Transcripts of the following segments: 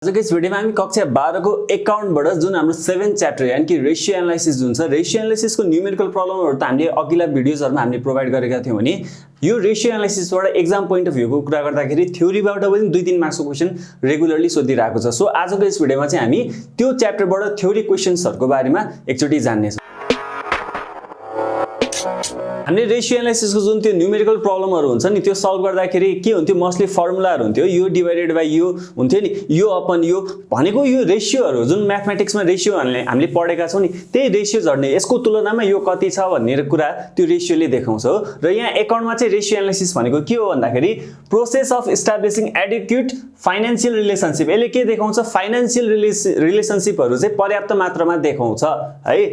आजको यस भिडियोमा हामी कक्षा 12 को एकाउन्टबाट जुन हाम्रो 7 च्याप्टर यानी कि रेशियो एनालाइसिस जुन छ रेशियो एनालाइसिसको न्यूमेरिकल प्रब्लमहरु त हामीले अघिल्ला भिडियोजहरुमा हामीले प्रोवाइड गरेका थियौं भने यो रेशियो एनालाइसिसबाट एक्जाम पोइन्ट अफ भ्यूको कुरा गर्दाखेरि थ्योरीबाट पनि 2-3 मार्क्सको क्वेशन रेगुलरली सोधिरहेको छ। सो आजको यस भिडियोमा चाहिँ हामी त्यो च्याप्टरबाट थ्योरी क्वेशन्सहरुको बारेमा एकचोटी जान्ने छौं। हामीले रेशियो एनालाइसिसको जुन त्यो न्यूमेरिकल प्रब्लमहरु हुन्छ नि त्यो सल्भ गर्दाखेरि के हुन्थ्यो मोस्टली फर्मुलाहरु हुन्थ्यो यो डिवाइडेड बाइ यो हुन्थ्यो नि यो अपन यो भनेको यो रेशियोहरु जुन म्याथमेटिक्समा रेशियो हामीले पढेका छौं नि त्यही रेशियो झर्ने यसको तुलनामा यो कति छ भन्ने कुरा त्यो रेशियोले देखाउँछ हो। र यहाँ एकाउन्टमा चाहिँ रेशियो एनालाइसिस भनेको के हो भन्दाखेरि process of establishing adequate financial relationship. यसले के देखाउँछ फाइनान्शियल रिलेशनशिपहरु चाहिँ पर्याप्त मात्रामा देखाउँछ है।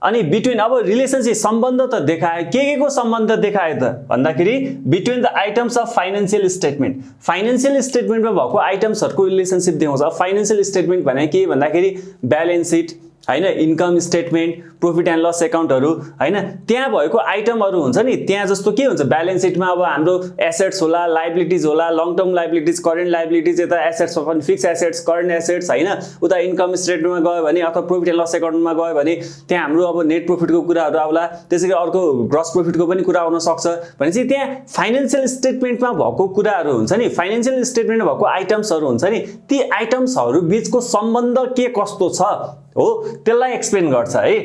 अनि बिट्विन अब रिलेशनशिप सम्बन्ध त देखाए के को सम्बन्ध देखाए त भन्दाखेरि between the items of financial statement financial भएको आइटम्सहरुको रिलेशनशिप देखाउँछ। फाइनान्शियल स्टेटमेन्ट भने के भन्दाखेरि ब्यालेन्स शीट हैन income statement profit and loss अकाउन्टहरु हैन त्यहाँ भएको आइटमहरु हुन्छ नि त्यहाँ जस्तो के हुन्छ ब्यालेन्स शीटमा अब हाम्रो एसेट्स होला लायबिलिटीज होला long term liabilities current liabilities यता एसेट्स पनि फिक्स एसेट्स करेन्ट एसेट्स हैन उता इन्कम स्टेटमेन्टमा गयो भने अथवा प्रॉफिट एन्ड लस अकाउन्टमा गयो भने त्यहाँ हाम्रो अब नेट प्रॉफिटको कुराहरु आउला त्यसैगरी अर्को ग्रस प्रॉफिटको पनि कुरा आउन सक्छ भनेपछि त्यहाँ फाइनान्शियल स्टेटमेन्टमा भएको कुराहरु हुन्छ नि फाइनान्शियल स्टेटमेन्ट भएको आइटम्सहरु हुन्छ नि ती आइटम्सहरु बीचको सम्बन्ध के कस्तो छ हो त्यसलाई एक्सप्लेन गर्छ है।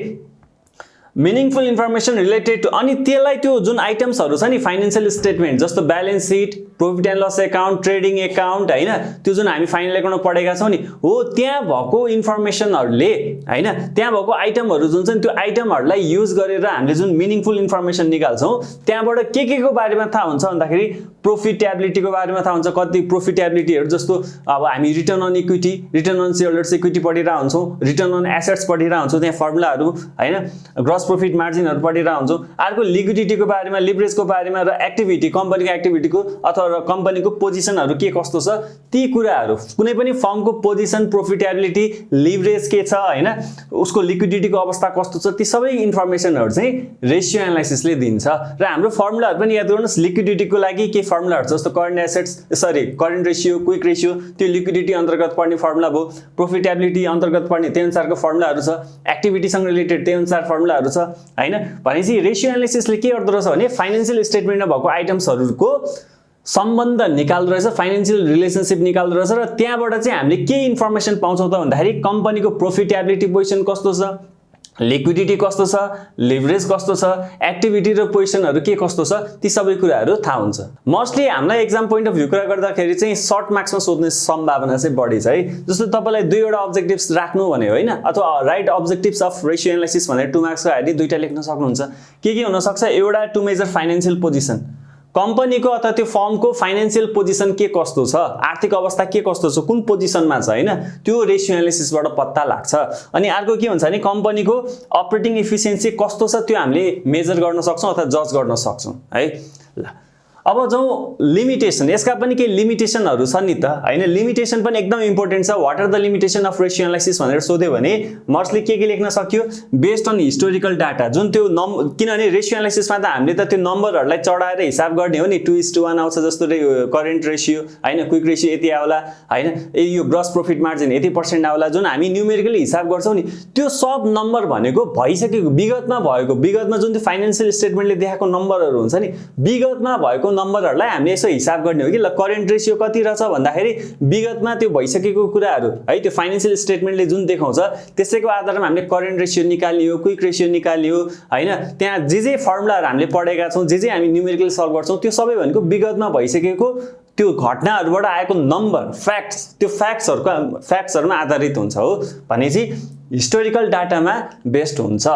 मीनिङफुल इन्फर्मेसन रिलेटेड टु अनि त्यसलाई त्यो जुन आइटम्सहरु छ नि फाइनान्शियल स्टेटमेन्ट जस्तो balance sheet profit and loss account trading account हैन त्यो जुन हामी फाइनल अकाउन्टमा पढेका छौं नि हो त्यहाँ भएको इन्फर्मेसनहरुले हैन त्यहाँ भएको आइटमहरु जुन छ नि त्यो आइटमहरुलाई युज गरेर हामीले जुन मीनिङफुल इन्फर्मेसन निकाल्छौं त्यहाँबाट के को बारेमा थाहा हुन्छ भन्दाखेरि प्रोफिटेबिलिटीको बारेमा थाहा हुन्छ कति प्रोफिटेबिलिटीहरु जस्तो अब हामी return on equity return on shareholders equity पढिरा हुन्छौं रिटर्न अन एसेट्स पढिरा हुन्छौं त्यहाँ फर्मुलाहरु हैन ग्रस प्रॉफिट मार्जिनहरु पढिरा हुन्छौं अर्को लिक्विडिटीको बारेमा लिभरेजको बारेमा र एक्टिभिटी कम्पनीको एक्टिभिटीको अथवा कम्पनीको पोजिसनहरु के कस्तो छ ती कुराहरु कुनै पनि फर्मको पोजिसन प्रोफिटेबिलिटी लिभरेज के छ हैन उसको लिक्विडिटीको अवस्था कस्तो छ ती सबै इन्फर्मेसनहरु चाहिँ रेशियो एनालाइसिसले दिन्छ। र हाम्रो फर्मुलाहरु पनि याद गर्नुस् लिक्विडिटीको लागि के फर्मुलाहरु जस्तो current assets current ratio quick ratio त्यो लिक्विडिटी अन्तर्गत पर्ने फर्मुला भयो प्रोफिटेबिलिटी अन्तर्गत पर्ने त्यही अनुसारको फर्मुलाहरु छ एक्टिभिटीसँग रिलेटेड त्यही अनुसार फर्मुलाहरु छ हैन भनेपछि रेशियो एनालाइसिसले के गर्दो रहेछ भने फाइनान्शियल स्टेटमेन्टमा भएको आइटम्सहरुको सम्बन्ध निकाल्दो रहेछ फाइनान्शियल रिलेशनशिप निकाल्दो रहेछ र त्यहाँबाट चाहिँ हामीले के इन्फर्मेसन पाउँछौं त भन्दाखेरि कम्पनीको प्रोफिटेबिलिटी पोजिसन कस्तो छ लिक्विडिटी कस्तो छ लिभरेज कस्तो छ एक्टिभिटी र पोजिसनहरु के कस्तो छ ती सबै कुराहरु थाहा हुन्छ। मोस्टली हामीलाई एक्जाम पोइन्ट अफ भ्यू कुरा गर्दाखेरि चाहिँ सर्ट मार्क्समा सोध्ने सम्भावना चाहिँ बढी छ है। जस्तो तपाईलाई दुईवटा अब्जेक्टिभ्स राख्नु भन्यो हैन अथवा right objectives of ratio analysis भनेर 2 मार्क्सको हाली दुईटा लेख्न सक्नुहुन्छ के हुन सक्छ एउटा टु मेजर फाइनान्शियल पोजिसन कम्पनीको अथवा त्यो फर्मको फाइनान्शियल पोजिसन के कस्तो छ आर्थिक अवस्था के कस्तो छ कुन पोजिसनमा छ हैन त्यो रेशियो एनालाइसिसबाट पत्ता लाग्छ। अनि अर्को के हुन्छ भने कम्पनीको अपरेटिङ एफिसिएन्सी कस्तो छ त्यो हामीले मेजर गर्न सक्छौं अथवा जज गर्न सक्छौं है। ल अब जाउँ लिमिटेसन यसका पनि के लिमिटेसनहरु छन् नि त हैन लिमिटेसन पनि एकदम इम्पोर्टेन्ट छ what are the limitation of ratio analysis भनेर सोध्यो भने मोस्टली के लेख्न सक्यो बेस्ड अन हिस्टोरिकल डाटा जुन त्यो किनभने रेशियो एनालाइसिसमा त हामीले त त्यो नम्बरहरुलाई चढाएर हिसाब गर्ने हो नि 2:1 आउँछ जस्तो करेन्ट रेशियो हैन क्विक रेशियो यति आउला हैन यो ग्रस प्रॉफिट मार्जिन यति % आउला जुन हामी न्यूमेरिकली हिसाब गर्छौं नि त्यो सब नम्बर भनेको भइसकेको विगतमा जुन त्यो फाइनान्शियल स्टेटमेन्टले देखाएको नम्बरहरु हुन्छ नि विगतमा भएको नम्बरहरुलाई हामीले यसो हिसाब गर्ने हो कि ल करेन्ट रेशियो कति रहेछ भन्दाखेरि विगतमा त्यो भइसकेको कुराहरु है त्यो फाइनान्शियल स्टेटमेन्टले जुन देखाउँछ त्यसैको आधारमा हामीले करेन्ट रेशियो निकाल्यो क्विक रेशियो निकाल्यो हैन त्यहाँ जे फर्मुलाहरु हामीले पढेका छौं जे हामी न्यूमेरिकल सल्भ गर्छौं त्यो सबै भनेको विगतमा भइसकेको त्यो घटनाहरुबाट आएको नम्बर फ्याक्ट्स त्यो फ्याक्ट्सहरुमा आधारित हुन्छ हो भनेपछि हिस्टोरिकल डाटामा बेस्ड हुन्छ।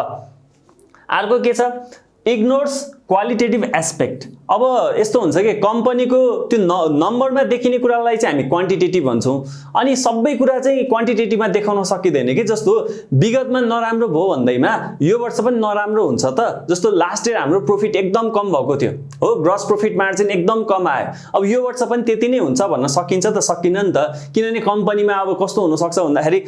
अर्को के छ इग्नोर्स क्वालिटेटिभ एस्पेक्ट अब यस्तो हुन्छ के कम्पनीको त्यो नम्बरमा देखिने कुरालाई चाहिँ हामी क्वान्टिटेटिभ भन्छौं अनि सबै कुरा चाहिँ क्वान्टिटेटिभमा देखाउन सकिदैन के जस्तो विगतमा नराम्रो भयो भन्दैमा यो वर्ष पनि नराम्रो हुन्छ त जस्तो लास्ट इयर हाम्रो प्रॉफिट एकदम कम भएको थियो हो ग्रस प्रॉफिट मार्जिन एकदम कम आयो अब यो वर्ष पनि त्यति नै हुन्छ भन्न सकिन्छ त सकिन्न नि त किनभने कम्पनीमा अब कस्तो हुन सक्छ भन्दाखेरि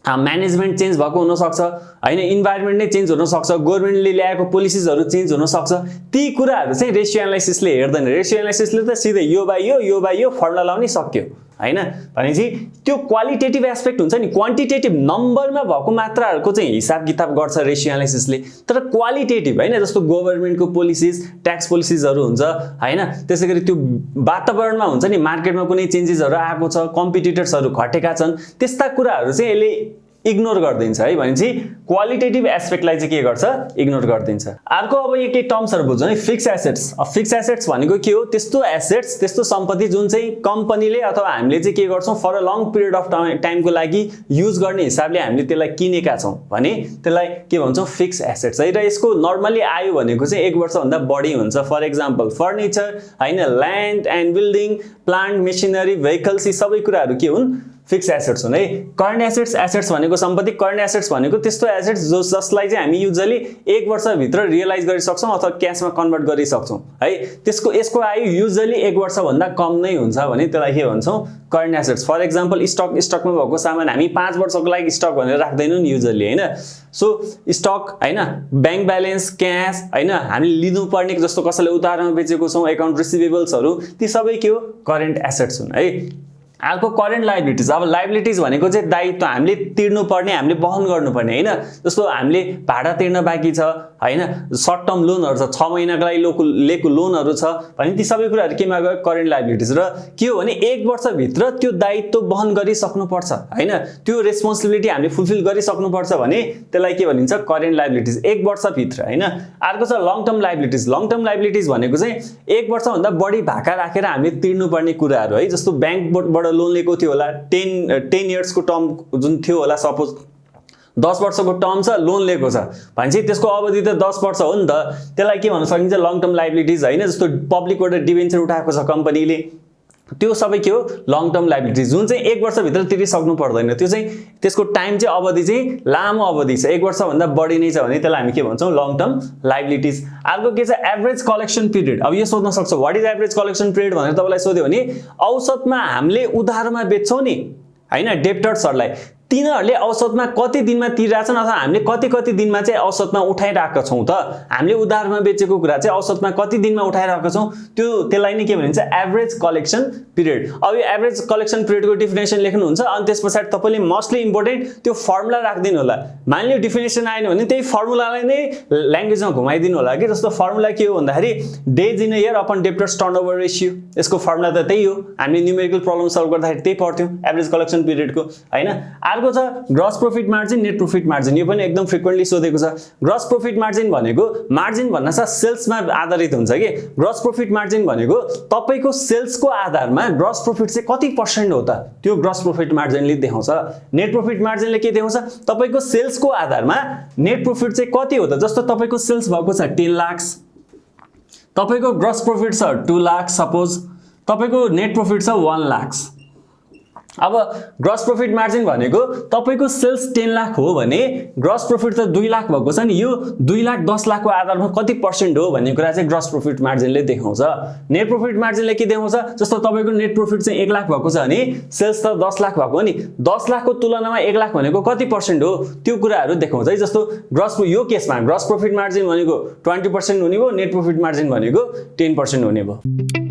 म्यानेजमेन्ट चेन्ज भएको हुन सक्छ हैन इन्भाइरोमेन्ट नै चेन्ज हुन सक्छ गभर्नमेन्टले ल्याएको पोलिसीजहरु चेन्ज हुन सक्छ ती कुराहरु चाहिँ रेशियो एनालाइसिसले हेर्दैन रेशियो एनालाइसिसले त सिधै यो बाइ यो फर्मुला लाउनै सक्यो हैन भनेपछि त्यो क्वालिटेटिभ एस्पेक्ट हुन्छ नि क्वान्टिटेटिभ नम्बरमा भएको मात्राहरुको चाहिँ हिसाब किताब गर्छ रेशियो एनालाइसिसले तर क्वालिटेटिभ हैन जस्तो गभर्नमेन्टको पोलिसीज ट्याक्स पोलिसीजहरु हुन्छ हैन त्यसैगरी त्यो वातावरणमा हुन्छ नि मार्केटमा कुनै चेन्जेसहरु आएको छ कम्पिटिटर्सहरु घटेका छन् त्यस्ता कुराहरु चाहिँ यसले इग्नोर गर्दिन्छ है भनेपछि क्वालिटेटिभ एस्पेक्टलाई चाहिँ के गर्छ इग्नोर गर्दिन्छ अर्को अब यो के टर्म्सहरु बुझ्नु नि फिक्स एसेट्स फिक्स एसेट्स भनेको के हो त्यस्तो एसेट्स त्यस्तो सम्पत्ति जुन चाहिँ कम्पनीले अथवा हामीले चाहिँ के गर्छौं for a long period of टाइमको लागि युज गर्ने हिसाबले हामीले त्यसलाई किनेका छौं भने त्यसलाई के भन्छौं फिक्स एसेट्स है र यसको नर्मली आयु भनेको चाहिँ 1 वर्ष भन्दा बढी हुन्छ फर एक्जाम्पल फर्निचर हैन land and building plant machinery vehicles यी सबै कुराहरु के हुन् फिक्स एसेट्स हुन् है करेन्ट एसेट्स भनेको सम्पत्ति करेन्ट एसेट्स भनेको त्यस्तो एसेट्स जसलाई चाहिँ हामी युजुअली 1 वर्ष भित्र रियलाइज गरि सक्छौं अथवा क्याशमा कन्भर्ट गरि सक्छौं है यसको आयु युजुअली 1 वर्ष भन्दा कम नै हुन्छ भने त्यसलाई के भन्छौं करेन्ट एसेट्स फर एक्जाम्पल स्टकमा भएको सामान हामी 5 वर्षको लागि स्टक भनेर राख्दैनौं नि युजुअली हैन सो स्टक हैन बैंक ब्यालेन्स क्याश हैन हामीले लिनु पर्ने जस्तो कसैले उधारमा बेचेको छौं अकाउन्ट रिसिभेबल्सहरु ती सबै के हो करेन्ट एसेट्स हुन् है अर्को करेन्ट लायबिलिटीज अब लायबिलिटीज भनेको चाहिँ दायित्व हामीले तिर्नु पर्ने हामीले वहन गर्नुपर्ने हैन जस्तो हामीले भाडा तिर्न बाँकी छ हैन सर्ट टर्म लोनहरु छ 6 महिनाको लागि लेको लोनहरु छ भने ती सबै कुराहरु केमा गयो करेन्ट लायबिलिटीज र के हो भने 1 वर्ष भित्र त्यो दायित्व वहन गरि सक्नु पर्छ हैन त्यो रेस्पोन्सिबिलिटी हामीले फुलफिल गरि सक्नु पर्छ भने त्यसलाई के भनिन्छ करेन्ट लायबिलिटीज 1 वर्ष भित्र हैन अर्को छ लङ टर्म लायबिलिटीज भनेको चाहिँ 1 वर्ष भन्दा बढी भाका राखेर हामीले तिर्नु पर्ने कुराहरु है जस्तो बैंकबाट लोन लिएको थियो होला 10 इयर्स को टर्म जुन थियो होला सपोज 10 वर्षको टर्म छ लोन लिएको छ भनेपछि त्यसको अवधि त 10 वर्ष हो नि त त्यसलाई के भन्न सकिन्छ लङ टर्म लायबिलिटीज हैन जस्तो पब्लिकबाट डिबेन्चर उठाएको छ कम्पनीले त्यो सबै के हो लङ टर्म लायबिलिटीज जुन चाहिँ 1 वर्ष भित्र तिरिसक्नु पर्दैन त्यो चाहिँ त्यसको टाइम चाहिँ अवधि चाहिँ लामो अवधि छ 1 वर्ष भन्दा बढी नै छ भने त्यसलाई हामी के भन्छौं लङ टर्म लायबिलिटीज अर्को के छ एभरेज कलेक्सन पिरियड अब यो सोध्न सक्छ what is average collection period भनेर तपाईलाई सोध्यो भने औसतमा हामीले उधारमा बेच्छौं नि हैन डेब्टर्सहरुलाई तिनीहरुले औसतमा कति दिनमा तिरिरहेछन् अथवा हामीले कति दिनमा चाहिँ औसतमा उठाइराखेका छौं त हामीले उधारमा बेचेको कुरा चाहिँ औसतमा कति दिनमा उठाइराखेका छौं त्यसलाई नै के भनिन्छ एभरेज कलेक्सन पिरियड अब यो एभरेज कलेक्सन पिरियडको डेफिनेसन लेख्नुहुन्छ अनि त्यसपछि तपाईले मोस्टली इम्पोर्टेन्ट त्यो फर्मुला राख्दिनु होला मानिलियो डेफिनेसन आएन भने त्यही फर्मुलालाई नै ल्याङ्ग्वेजमा घुमाइदिनु होला के जस्तो फर्मुला के हो भन्दाखेरि days in a year upon debtors turnover ratio यसको फर्मुला त त्यही हो हामीले न्यूमेरिकल प्रब्लम सल्भ गर्दाखेरि त्यही पढ्थ्यौ एभरेज कलेक्सन पिरियडको हैन अर्को छ gross profit margin net profit margin यो पनि एकदम फ्रिक्वेन्टली सोधेको छ ग्रस प्रॉफिट मार्जिन भनेको मार्जिन भन्न छ सेल्समा आधारित हुन्छ के ग्रस प्रॉफिट मार्जिन भनेको तपाईको सेल्सको आधारमा ग्रस प्रॉफिट चाहिँ कति % हो त त्यो ग्रस प्रॉफिट मार्जिनले देखाउँछ नेट प्रॉफिट मार्जिनले के देखाउँछ तपाईको सेल्सको आधारमा नेट प्रॉफिट चाहिँ कति हो त जस्तो तपाईको सेल्स भएको छ 10 लाख तपाईको ग्रस प्रॉफिट छ 2 लाख सपोज तपाईको नेट प्रॉफिट छ 1 लाख अब ग्रस प्रॉफिट मार्जिन भनेको तपाईको सेल्स 10 लाख हो भने ग्रस प्रॉफिट त 2 लाख भएको छ नि यो 2 लाख 10 लाख को आधारमा कति % हो भन्ने कुरा चाहिँ ग्रस प्रॉफिट मार्जिनले देखाउँछ नेट प्रॉफिट मार्जिनले के देखाउँछ जस्तो तपाईको नेट प्रॉफिट चाहिँ 1 लाख भएको छ भने सेल्स त 10 लाख भएको हो नि 10 लाख को तुलनामा 1 लाख भनेको कति % हो त्यो कुराहरु देखाउँछ है जस्तो ग्रस यो केसमा ग्रस प्रॉफिट मार्जिन भनेको 20% हुने भयो नेट प्रॉफिट मार्जिन भनेको 10% हुने भयो